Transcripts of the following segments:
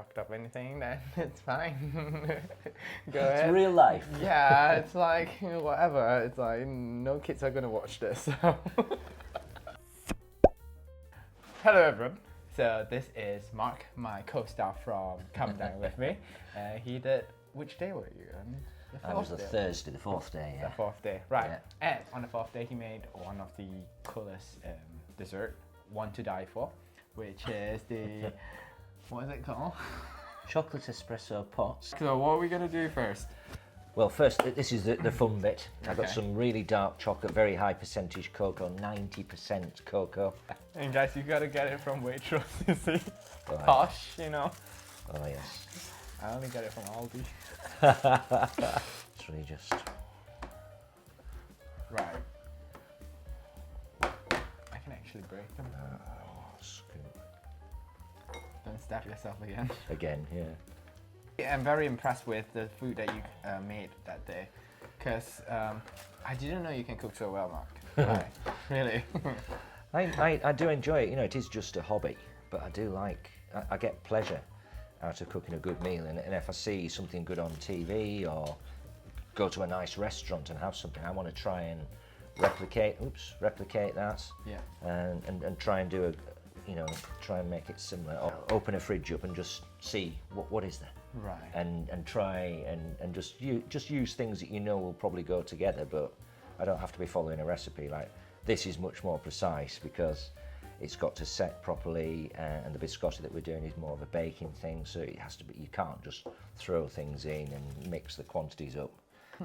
fucked up anything, then it's fine. Go ahead. It's real life. Yeah, it's like whatever. It's like no kids are gonna watch this. So. Hello everyone. So this is Mark, my co-star from Come Dine with me. He did. Which day were you on? It was the Thursday, the fourth day. Yeah. The fourth day, right? Yeah. And on the fourth day, he made one of the coolest dessert, one to die for, which is the what is it called? Chocolate Espresso Pots. So what are we gonna do first? Well, first, this is the fun bit. I've got Okay. some really dark chocolate, very high percentage cocoa, 90% cocoa. And guys, you gotta get it from Waitrose, you see? Right. Posh, you know. Oh yes. I only get it from Aldi. It's really just... Right. I can actually break them. scoop. Don't stab yourself again. Again, yeah. I'm very impressed with the food that you made that day, because I didn't know you can cook so well, Mark. Right. Really. I do enjoy it. You know, it is just a hobby, but I do like, I get pleasure out of cooking a good meal. And if I see something good on TV or go to a nice restaurant and have something, I want to try and replicate that. Yeah. And try and do a, you know, try and make it similar. Or open a fridge up and just see what is there. Right. And try and just use things that you know will probably go together, but I don't have to be following a recipe. Like this is much more precise because it's got to set properly, and the biscotti that we're doing is more of a baking thing, so it has to be, you can't just throw things in and mix the quantities up.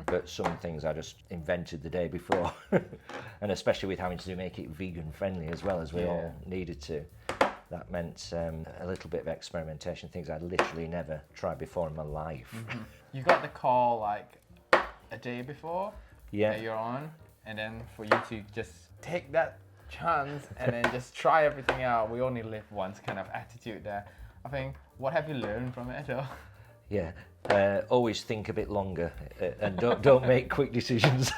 But some things I just invented the day before, and especially with having to make it vegan friendly as well, as we all needed to. That meant a little bit of experimentation, things I'd literally never tried before in my life. Mm-hmm. You got the call like a day before that you're on, and then for you to just take that chance and then just try everything out. We only live once kind of attitude there. I think, what have you learned from it though? Yeah, always think a bit longer and don't make quick decisions.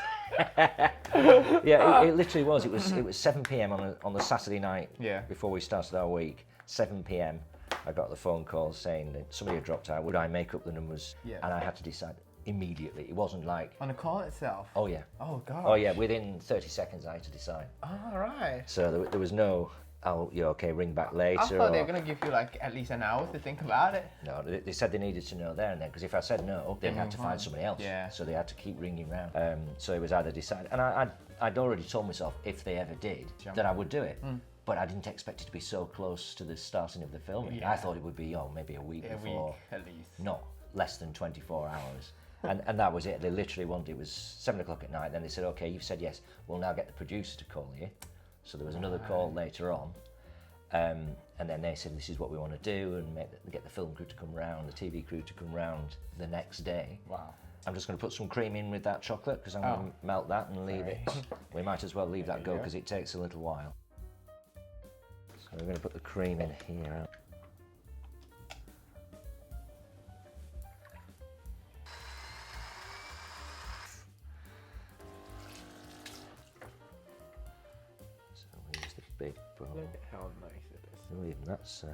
Yeah, it literally was. It was 7 p.m. on the Saturday night before we started our week. 7 p.m. I got the phone call saying that somebody had dropped out. Would I make up the numbers? Yeah. And I had to decide immediately. It wasn't like On the call itself? oh yeah, Oh god. oh yeah. Within 30 seconds, I had to decide. All right. So there was no. Oh, you're okay. Ring back later. I thought they were gonna give you like at least an hour to think about it. No, they said they needed to know there and then, because if I said no, they'd have to find somebody else. Yeah. So they had to keep ringing round. So it was either decide, and I'd already told myself if they ever did, that I would do it. But I didn't expect it to be so close to the starting of the filming. Yeah. I thought it would be, maybe a week before. Week at least. Not less than 24 hours. And that was it. They literally wanted, it was 7 o'clock at night. Then they said, okay, you've said yes. We'll now get the producer to call you. So there was another call later on. And then they said, this is what we want to do, and get the film crew to come round, the TV crew to come round the next day. Wow. I'm just going to put some cream in with that chocolate because I'm going to melt that and leave it. We might as well leave that go because it takes a little while. So we're going to put the cream in here. So we use the big bowl. Look at how nice it is. Oh, even that's.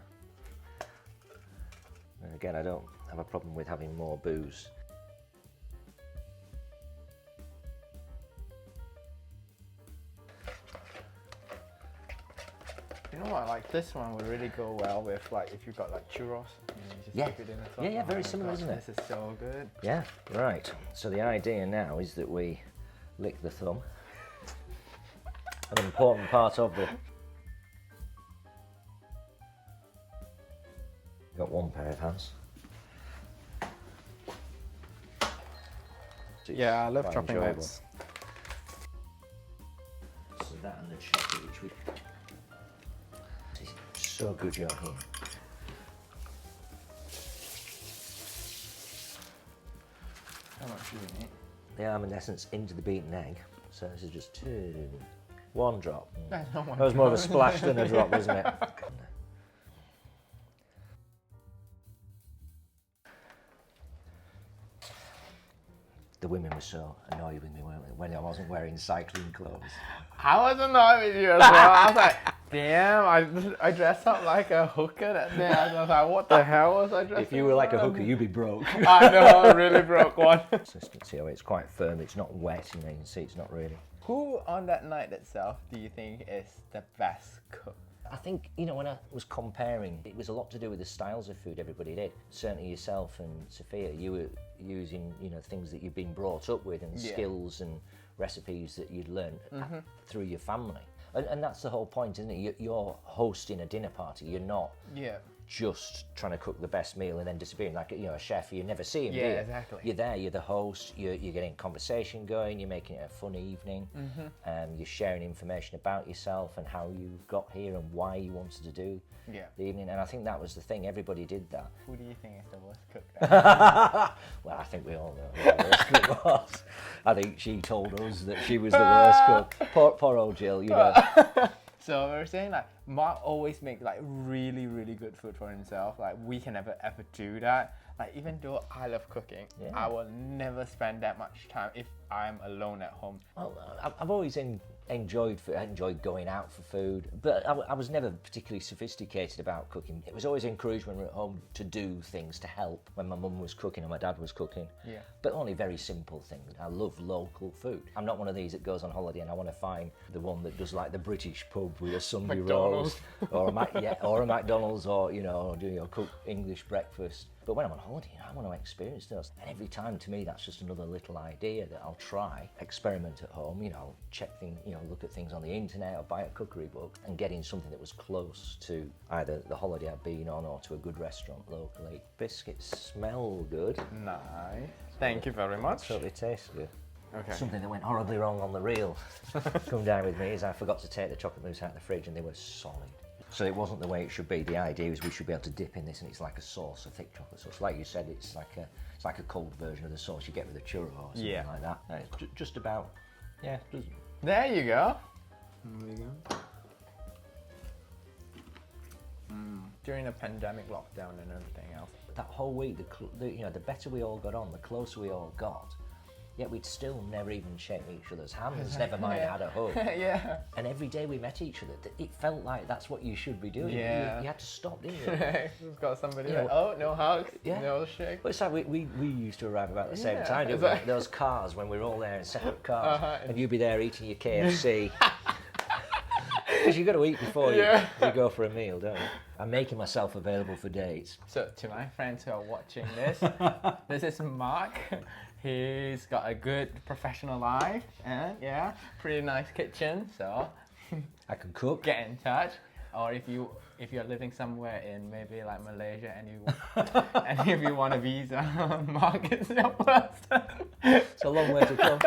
Again, I don't have a problem with having more booze. You know what? Like this one would really go well with like if you've got like churros. You just Yeah. dip it in the top. Yeah, Oh very my similar, God, isn't it? This is so good. Yeah, right. So the idea now is that we lick the thumb. An important part of the... Got one pair of hands. Yeah, I love Quite chopping enjoyable. legs. So that and the chocolate, which we... It's so good you're here. How much do you need? The almond essence into the beaten egg. So this is just one drop. Oh my That was more of a God. splash than a drop, wasn't it? The women were so annoyed with me when I wasn't wearing cycling clothes. I was annoyed with you as well. I was like, Damn, I dressed up like a hooker that day. I was like, what the hell was I dressed up? If you were like a hooker, you'd be broke. I know, I really broke one. Consistency, it's quite firm, it's not wet, you can see it's not really. Who on that night itself do you think is the best cook? I think, when I was comparing, it was a lot to do with the styles of food everybody did. Certainly yourself and Sophia, you were using, things that you've been brought up with and skills and recipes that you'd learned through your family. And that's the whole point, isn't it? You're hosting a dinner party, you're not just trying to cook the best meal and then disappearing like a chef. You never see him. Exactly. You're there, you're the host, you're getting conversation going, you're making it a fun evening, you're sharing information about yourself and how you got here and why you wanted to do the evening. And I think that was the thing, everybody did that. Who do you think is the worst cook? Well, I think we all know who the worst cook was. I think she told us that she was the worst cook. Poor old Jill, So we were saying like Mark always makes like really, really good food for himself. Like we can never ever do that. Like even though I love cooking, I will never spend that much time if I'm alone at home. Well, I've always enjoyed going out for food, but I was never particularly sophisticated about cooking. It was always encouraged when we were at home to do things to help when my mum was cooking or my dad was cooking. But only very simple things. I love local food. I'm not one of these that goes on holiday and I want to find the one that does like the British pub with a Sunday roast or a McDonald's or cook English breakfast. But when I'm on holiday, I want to experience those. And every time, to me, that's just another little idea that I'll try, experiment at home, check things, look at things on the internet or buy a cookery book and getting something that was close to either the holiday I've been on or to a good restaurant locally. Biscuits smell good. Nice. Thank you very much. Totally tastes good. Okay. Something that went horribly wrong on the reel, Come Dine with me, is I forgot to take the chocolate mousse out of the fridge and they were solid. So it wasn't the way it should be. The idea is we should be able to dip in this and it's like a sauce, a thick chocolate sauce. Like you said, it's like a cold version of the sauce you get with a churro or something like that. And it's just about, There you go. There you go. During the pandemic lockdown and everything else. That whole week, the better we all got on, the closer we all got. Yet we'd still never even shake each other's hands, never mind had a hug. And every day we met each other, it felt like that's what you should be doing. You had to stop, didn't you? We've got somebody no hugs, no shake. Well, it's like we used to arrive about the same time, didn't we? Those cars, when we were all there in separate cars, and you'd be there eating your KFC. Because you've got to eat before you go for a meal, don't you? I'm making myself available for dates. So to my friends who are watching this, this is Mark. He's got a good professional life and pretty nice kitchen. So I can cook. Get in touch. Or if you're living somewhere in maybe like Malaysia and if you want a visa, Mark is your person. It's a long way to come.